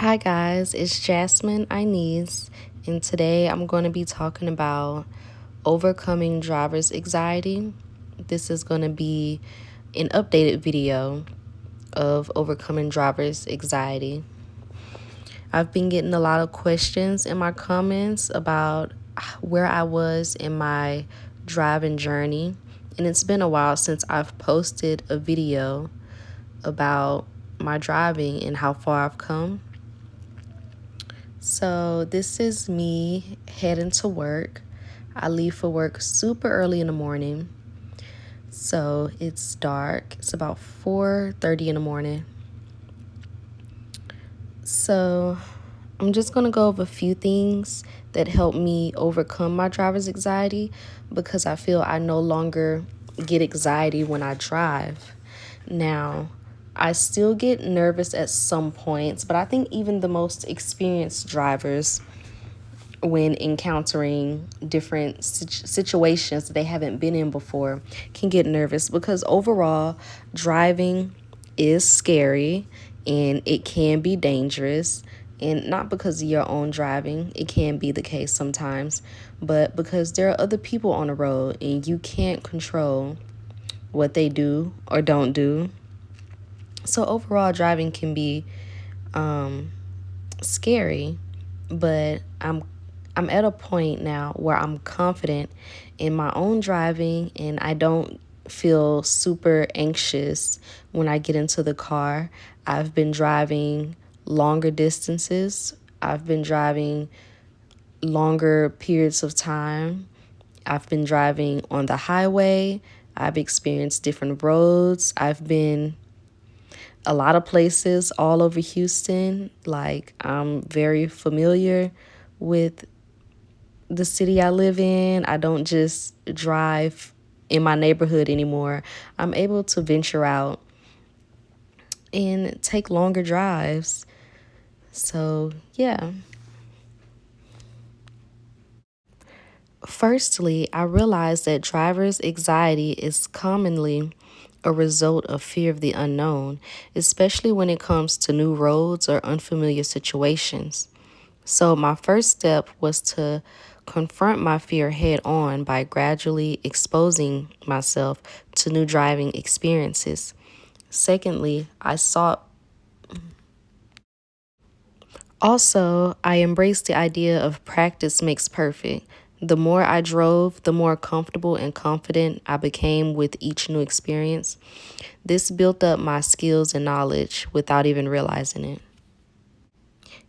Hi guys, it's Jasmine Inez, and today I'm going to be talking about overcoming driver's anxiety. This is going to be an updated video of overcoming driver's anxiety. I've been getting a lot of questions in my comments about where I was in my driving journey, and it's been a while since I've posted a video about my driving and how far I've come. So this is me heading to work. I leave for work super early in the morning. So it's dark. It's about 4:30 in the morning. So I'm just going to go over a few things that help me overcome my driver's anxiety because I feel I no longer get anxiety when I drive. Now, I still get nervous at some points, but I think even the most experienced drivers, when encountering different situations that they haven't been in before, can get nervous because overall driving is scary and it can be dangerous. And not because of your own driving, it can be the case sometimes, but because there are other people on the road and you can't control what they do or don't do. So overall driving can be scary, but I'm at a point now where I'm confident in my own driving and I don't feel super anxious when I get into the car. I've been driving longer distances. I've been driving longer periods of time. I've been driving on the highway. I've experienced different roads. I've been a lot of places all over Houston. Like, I'm very familiar with the city I live in. I don't just drive in my neighborhood anymore. I'm able to venture out and take longer drives. So, yeah. Firstly, I realized that driver's anxiety is commonly a result of fear of the unknown, especially when it comes to new roads or unfamiliar situations. So, my first step was to confront my fear head on by gradually exposing myself to new driving experiences. Secondly, I embraced the idea of practice makes perfect. The more I drove, the more comfortable and confident I became with each new experience. This built up my skills and knowledge without even realizing it.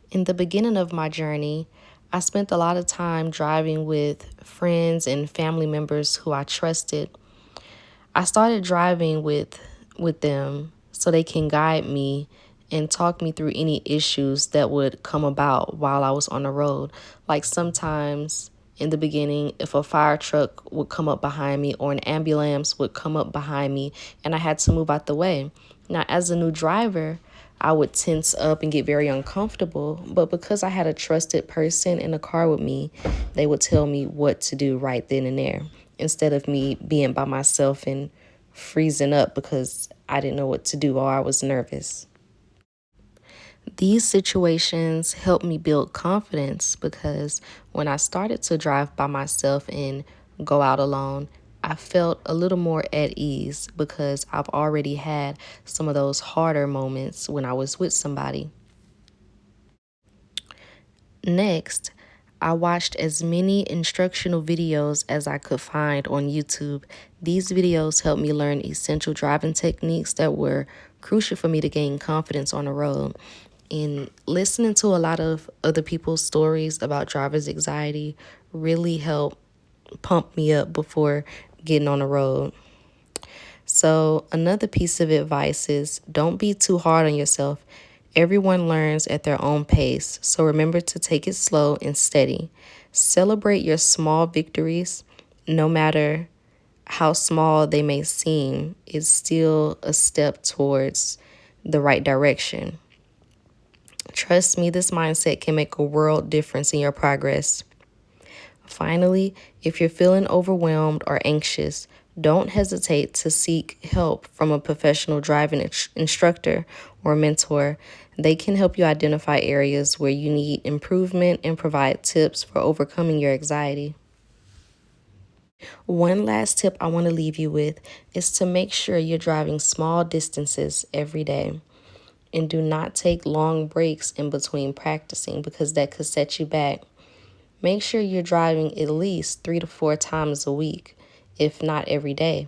In the beginning of my journey, I spent a lot of time driving with friends and family members who I trusted. I started driving with them so they can guide me and talk me through any issues that would come about while I was on the road. Like sometimes in the beginning, if a fire truck would come up behind me or an ambulance would come up behind me and I had to move out the way. Now, as a new driver, I would tense up and get very uncomfortable. But because I had a trusted person in the car with me, they would tell me what to do right then and there instead of me being by myself and freezing up because I didn't know what to do or I was nervous. These situations helped me build confidence because when I started to drive by myself and go out alone, I felt a little more at ease because I've already had some of those harder moments when I was with somebody. Next, I watched as many instructional videos as I could find on YouTube. These videos helped me learn essential driving techniques that were crucial for me to gain confidence on the road. And listening to a lot of other people's stories about driver's anxiety really helped pump me up before getting on the road. So, another piece of advice is don't be too hard on yourself. Everyone learns at their own pace, so remember to take it slow and steady. Celebrate your small victories, no matter how small they may seem, it's still a step towards the right direction. Trust me, this mindset can make a world difference in your progress. Finally, if you're feeling overwhelmed or anxious, Don't hesitate to seek help from a professional driving instructor or mentor. They can help you identify areas where you need improvement and provide tips for overcoming your anxiety. One last tip I want to leave you with is to make sure you're driving small distances every day and do not take long breaks in between practicing because that could set you back. Make sure you're driving at least 3 to 4 times a week, if not every day.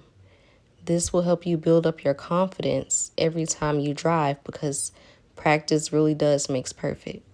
This will help you build up your confidence every time you drive because practice really does makes perfect.